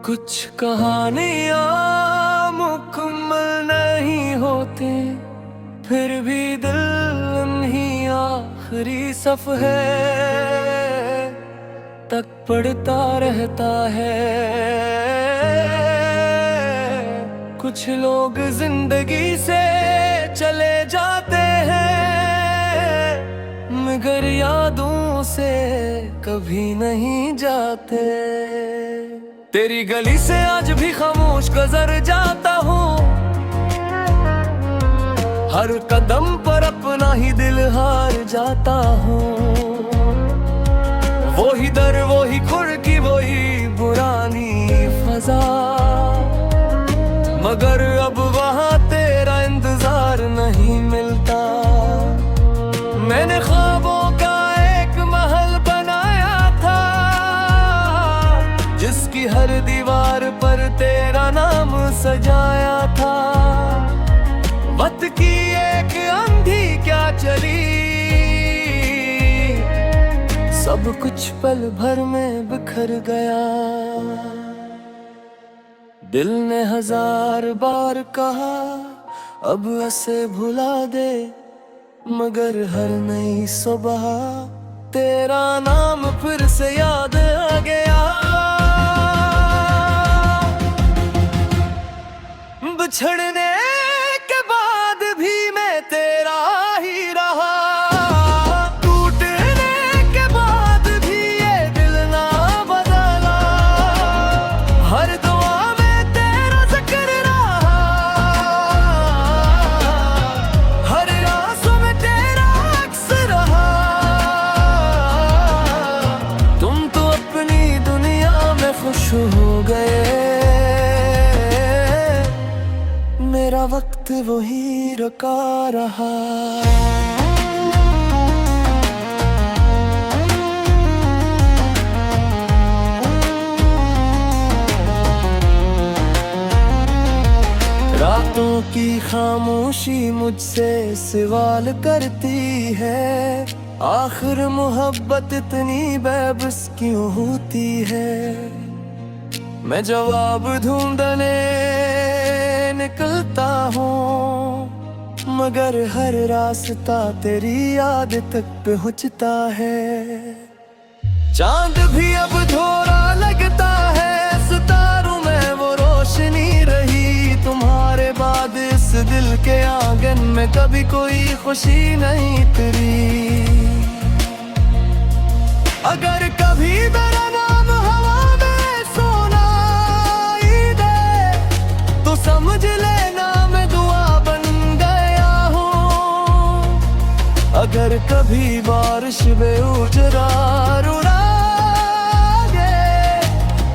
कुछ कहानियाँ मुकम्मल नहीं होती, फिर भी दिल उन्हीं आखिरी सफ़हे तक पढ़ता रहता है। कुछ लोग जिंदगी से चले जाते हैं, मगर यादों से कभी नहीं जाते। तेरी गली से आज भी खामोश गुजर जाता हूँ, हर कदम पर अपना ही दिल हार जाता हूँ। वही दर, वही खिड़की, वही पुरानी फजा, मगर अब वहाँ तेरा इंतजार नहीं मिलता। मैंने ख्वाबों का एक महल बनाया था, जिसकी हर दीवार पर तेरा नाम सजाया था। वक्त की एक आंधी क्या चली, सब कुछ पल भर में बिखर गया। दिल ने 1000 बार कहा अब ऐसे भुला दे, मगर हर नई सुबह तेरा नाम फिर से याद आ गया। बिछड़ने के बाद भी मैं तेरा ही रहा, टूटने के बाद भी ये दिल ना बदला। हर दुआ में तेरा जिक्र रहा, हर आंसू में तेरा अक्स रहा। तुम तो अपनी दुनिया में खुश हो गए, मेरा वक्त वही रुका रहा। रातों की खामोशी मुझसे सवाल करती है, आखिर मोहब्बत इतनी बेबस क्यों होती है। मैं जवाब ढूंढने निकलता हूँ, मगर हर रास्ता तेरी याद तक पहुँचता है। चांद भी अब थोड़ा लगता है, सितारों में वो रोशनी रही। तुम्हारे बाद इस दिल के आंगन में कभी कोई खुशी नहीं तेरी। अगर कभी मेरा नाम हवा में सुनाई दे, तो समझ लेना मैं दुआ बन गया हूँ। अगर कभी बारिश बेउजरा रुला दे,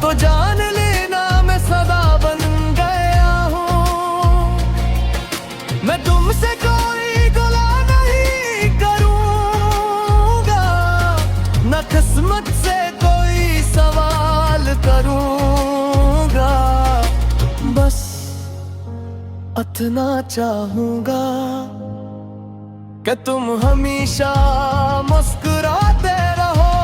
तो जान लेना मैं सदा बन गया हूँ। मैं तुमसे कोई गिला नहीं करूँगा, न किस्मत से कोई सवाल करूँगा। बस इतना चाहूँगा कि तुम हमेशा मुस्कुराते रहो।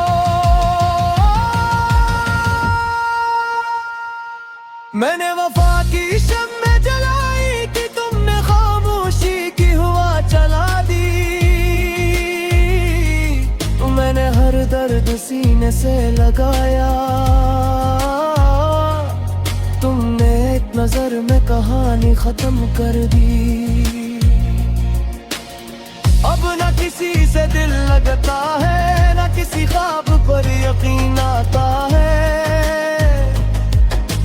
मैंने वफा की शम्में जलाई कि तुमने खामोशी की हवा चला दी। मैंने हर दर्द सीने से लगाया, तुमने एक नजर में कहानी खत्म कर दी। अब न किसी से दिल लगता है, न किसी ख्वाब पर यकीन आता है।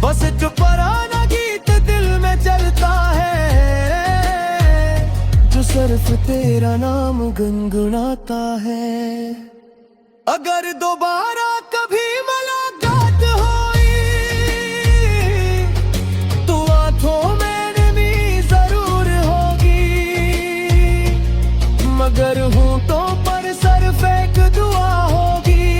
बस चुप पुराना गीत दिल में चलता है, जो सिर्फ तेरा नाम गुनगुनाता है। अगर दोबारा कभी मुलाकात हुई, तो आंखों में नमी जरूर होगी। मगर हूँ तो पर सिर्फ एक दुआ होगी,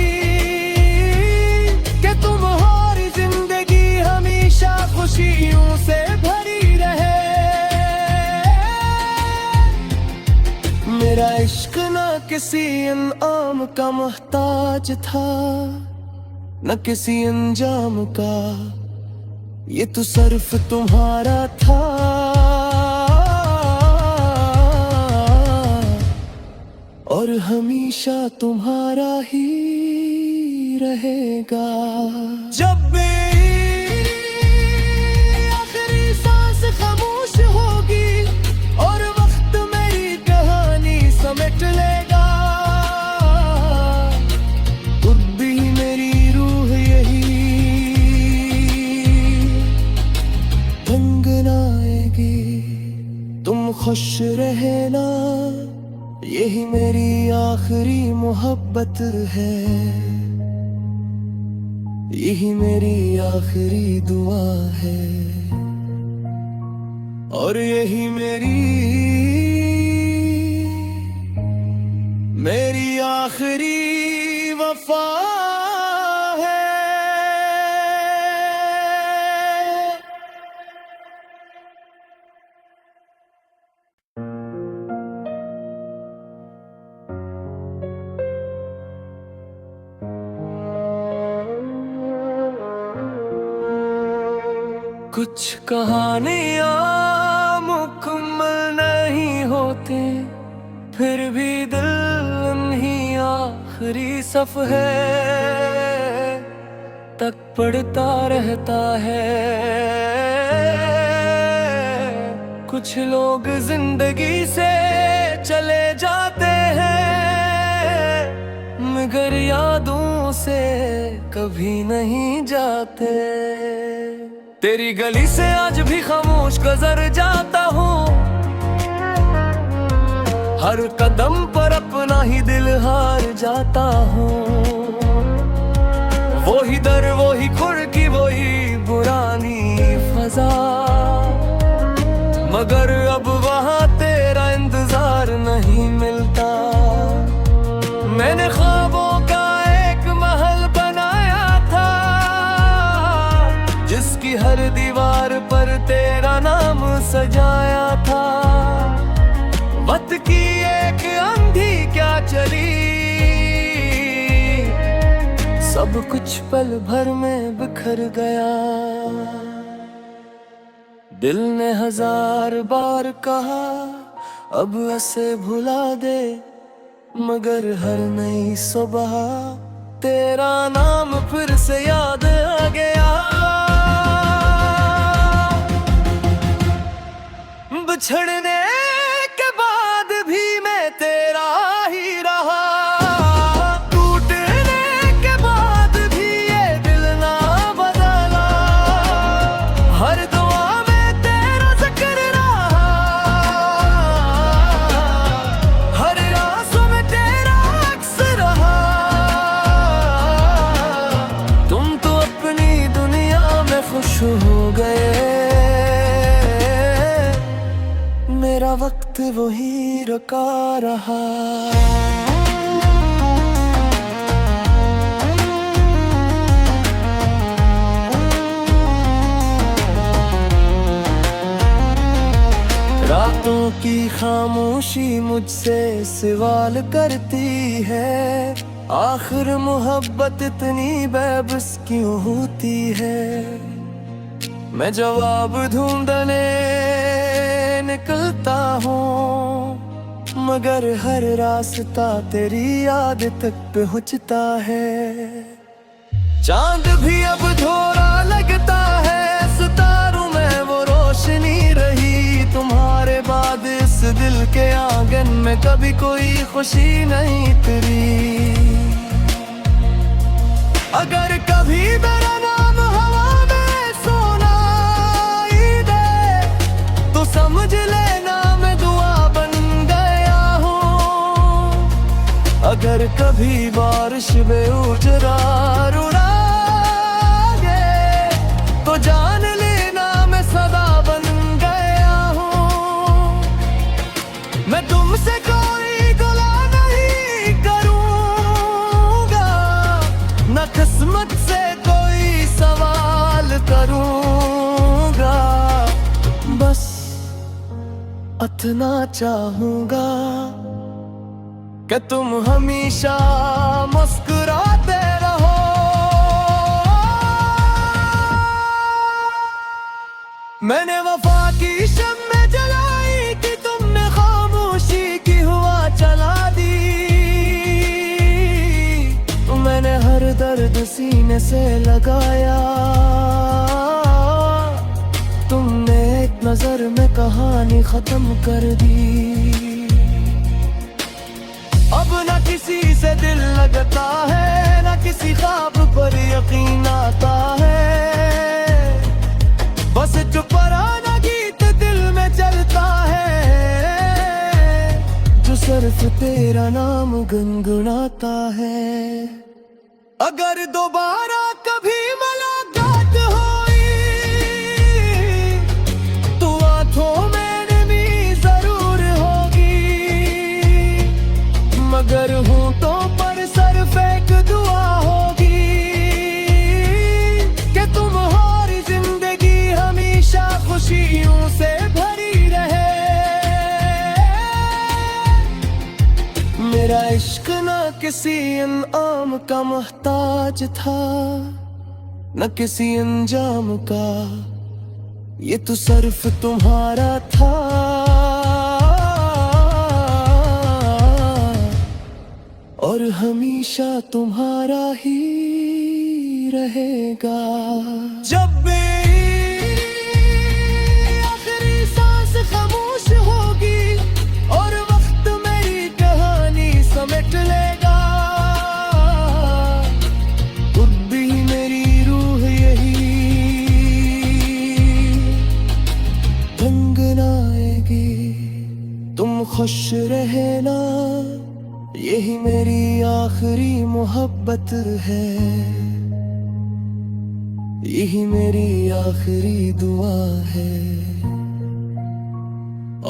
कि तुम्हारी जिंदगी हमेशा खुशियों से भरी रहे। मेरा इश्क ना किसी इनाम का मोहताज था, न किसी अंजाम का, ये तो सिर्फ तुम्हारा था, और हमेशा तुम्हारा ही रहेगा। जब मेरी आखिरी सांस खामोश होगी और वक्त मेरी कहानी समेट लेगा, तब भी मेरी रूह यही तंग ना आएगी। तुम खुश रहना, यही मेरी आखिरी मोहब्बत है, यही मेरी आखिरी दुआ है, और यही मेरी आखिरी वफा है। कुछ कहानियाँ मुकम्मल नहीं होती, फिर भी दिल उन्हीं आखिरी सफ़हे तक पढ़ता रहता है। कुछ लोग जिंदगी से चले जाते हैं, मगर यादों से कभी नहीं जाते। तेरी गली से आज भी खामोश गुजर जाता हूँ, हर कदम पर अपना ही दिल हार जाता हूँ। वही दर, वही खिड़की, वही पुरानी फजा, मगर अब वहाँ तेरा इंतजार नहीं मिलता। मैंने ख्वाबों का एक महल बनाया था, जिसकी हर दीवार पर तेरा नाम सजाया था। वक्त की एक आंधी क्या चली, सब कुछ पल भर में बिखर गया। दिल ने 1000 बार कहा अब ऐसे भुला दे, मगर हर नई सुबह तेरा नाम फिर से याद आ गया। बिछड़ने के बाद भी मैं तेरा ही रहा, टूटने के बाद भी ये दिल ना बदला। हर दुआ में तेरा जिक्र रहा, हर आंसू में तेरा अक्स रहा। तुम तो अपनी दुनिया में खुश हो गए, मेरा वक्त वही रुका रहा। रातों की खामोशी मुझसे सवाल करती है, आखिर मोहब्बत इतनी बेबस क्यों होती है। मैं जवाब ढूंढने निकलता हूँ, मगर हर रास्ता तेरी याद तक पहुँचता है। चांद भी अब थोड़ा लगता है, सितारों में वो रोशनी रही। तुम्हारे बाद इस दिल के आंगन में कभी कोई खुशी नहीं तेरी। अगर कभी मेरा नाम हवा में सुनाई दे, तो समझ लेना मैं दुआ बन गया हूँ। अगर कभी बारिश में उजरा रुला दे, तो जान लेना मैं सदा बन गया हूँ। मैं तुमसे कोई गिला नहीं करूँगा, न किस्मत से कोई सवाल करूँगा। बस इतना चाहूँगा कि तुम हमेशा मुस्कुराते रहो। मैंने वफा की शम्में जलाई कि तुमने खामोशी की हुआ चला दी। मैंने हर दर्द सीने से लगाया, तुमने एक नजर में कहानी खत्म कर दी। अब न किसी से दिल लगता है, न किसी ख्वाब पर यकीन आता है। बस चुप पुराना गीत दिल में चलता है, जो सिर्फ तेरा नाम गुनगुनाता है। अगर दोबारा कभी मुलाकात हुई तो आंखों में नमी जरूर होगी, मगर होंठों पर सिर्फ एक दुआ होगी कि तुम्हारी जिंदगी हमेशा खुशियों से भरी रहे। मेरा इश्क न किसी इनाम का मोहताज था, न किसी अंजाम का, ये तो सिर्फ तुम्हारा था। और हमेशा तुम्हारा ही रहेगा। जब आखिरी सांस खामोश होगी और वक्त मेरी कहानी समेट लेगा, खुद भी मेरी रूह यही गुनगुनाएगी। तुम खुश रहना, यही मेरी आखिरी मोहब्बत है, यही मेरी आखिरी दुआ है,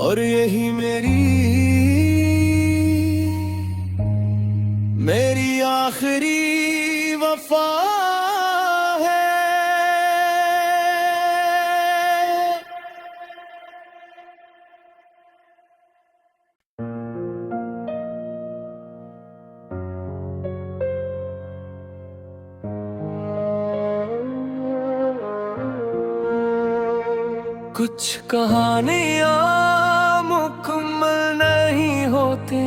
और यही मेरी आखिरी वफा है। कुछ कहानियाँ मुकम्मल नहीं होती,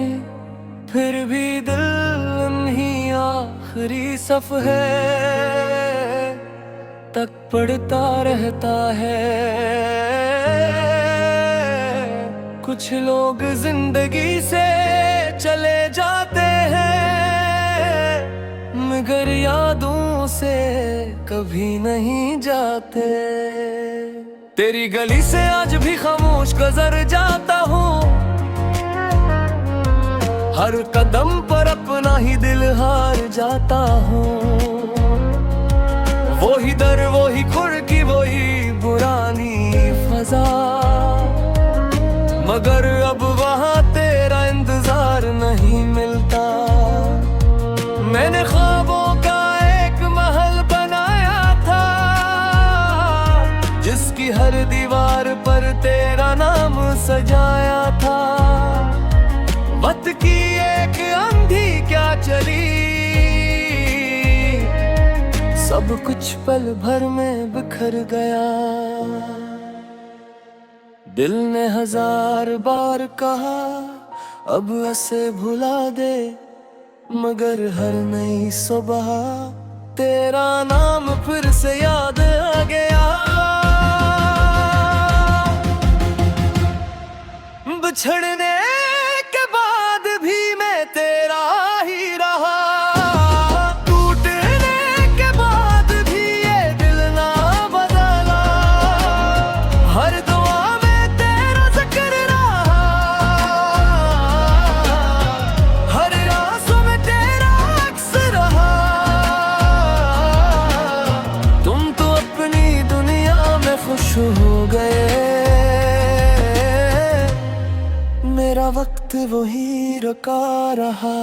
फिर भी दिल उन्हीं आखिरी सफ़हे तक पढ़ता रहता है। कुछ लोग जिंदगी से चले जाते हैं, मगर यादों से कभी नहीं जाते। तेरी गली से आज भी खामोश गुजर जाता हूँ, हर कदम पर अपना ही दिल हार जाता हूँ। वही दर, वही खिड़की, वही पुरानी फजा, मगर अब वहाँ तेरा इंतजार नहीं मिलता। मैंने ख्वाबों का एक महल बनाया था, जिसकी हर दीवार पर तेरा नाम सजाया था। वक्त की एक आंधी क्या चली, सब कुछ पल भर में बिखर गया। दिल ने 1000 बार कहा अब ऐसे भुला दे, मगर हर नई सुबह तेरा नाम फिर से याद आ गया। बिछड़ने के बाद भी मैं तेरा ही रहा, टूटने के बाद भी ये दिल ना बदला। हर दुआ में तेरा जिक्र रहा, हर आंसू में तेरा अक्स रहा। तुम तो अपनी दुनिया में खुश हो गए, मेरा वक्त वही रुका रहा।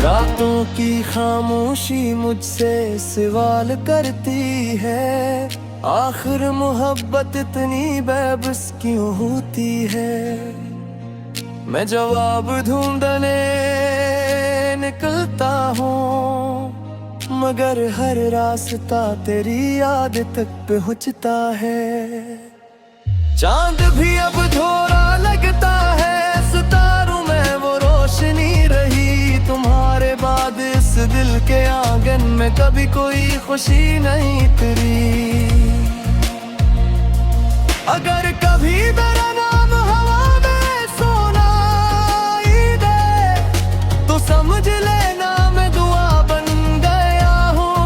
रातों की खामोशी मुझसे सवाल करती है, आखिर मोहब्बत इतनी बेबस क्यों होती है। मैं जवाब ढूंढने निकलता हूँ, मगर हर रास्ता तेरी याद तक पहुँचता है। चांद भी अब थोड़ा लगता है, सितारों में वो रोशनी रही। तुम्हारे बाद इस दिल के आंगन में कभी कोई खुशी नहीं तेरी। अगर कभी मेरा नाम हवा में सुनाई दे तो समझ लेना मैं दुआ बन गया हूँ।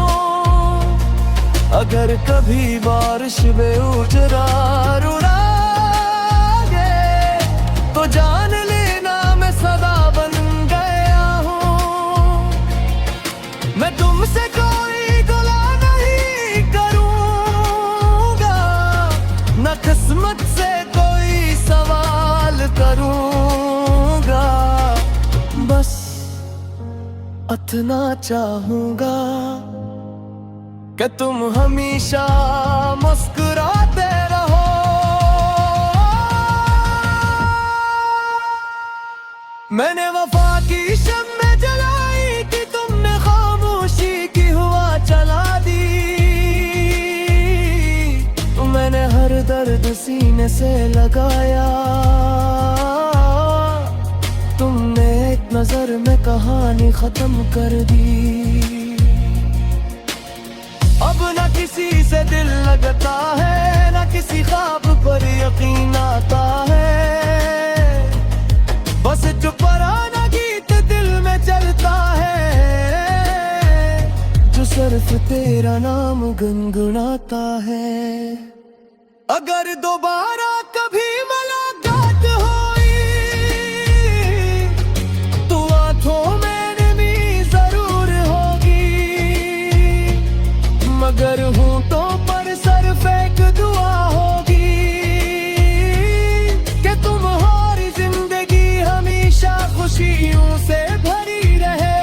अगर कभी बारिश में उजरा रुला तो जान लेना मैं सदा बन गया हूँ। मैं तुमसे कोई गिला नहीं करूँगा, न किस्मत से कोई सवाल करूँगा। बस इतना चाहूँगा कि तुम हमेशा मुस्कुराते रहो। मैंने वफा की शम्मे जलाई कि तुमने खामोशी की हुआ चला दी। मैंने हर दर्द सीने से लगाया, तुमने एक नजर में कहानी खत्म कर दी। अब न किसी से दिल लगता है, न किसी ख्वाब पर यकीन आता है। बस चुप पुराना गीत दिल में चलता है, जो सिर्फ तेरा नाम गुनगुनाता है। अगर दोबारा कभी मुलाकात हुई तो आंखों में नमी जरूर होगी, मगर होंठों पर सिर्फ एक दुआ होगी कि तुम्हारी जिंदगी हमेशा खुशियों से भरी रहे।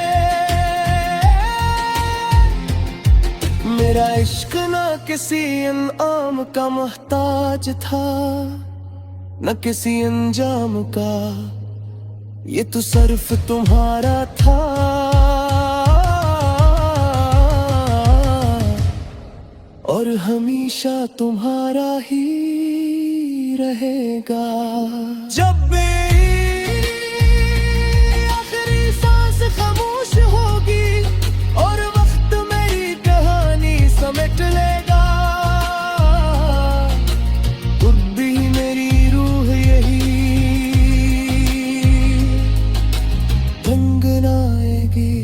मेरा इश्क न किसी इनाम का मोहताज था, न किसी अंजाम का, ये तो सिर्फ तुम्हारा था। और हमेशा तुम्हारा ही रहेगा। जब आखिरी सांस खामोश होगी और वक्त मेरी कहानी समेट लेगा, तब भी मेरी रूह यही गुनगुनाएगी।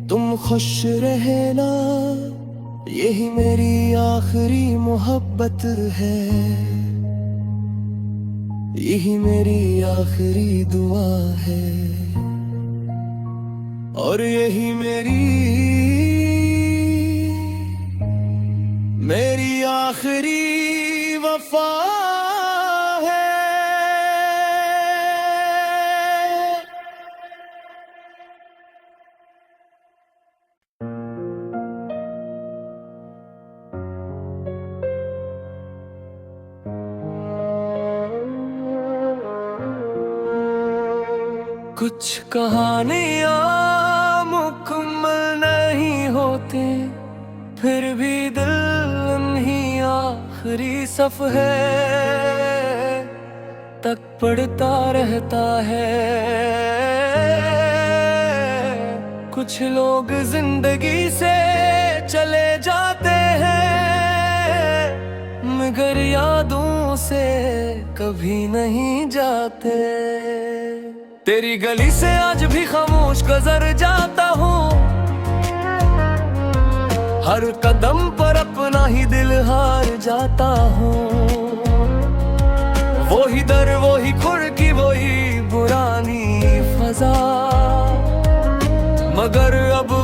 तुम खुश रहना, यही मेरी आखिरी मोहब्बत है, यही मेरी आखिरी दुआ है, और यही मेरी आखिरी वफा है। कुछ कहानियाँ मुकम्मल नहीं होती, फिर भी दिल नहीं आखिरी सफ़हे तक पढ़ता रहता है। कुछ लोग जिंदगी से चले जाते हैं, मगर यादों से कभी नहीं जाते। तेरी गली से आज भी खामोश गुजर जाता हूँ, हर कदम पर अपना ही दिल हार जाता हूँ। वही दर, वही खिड़की, वही पुरानी फजा, मगर अब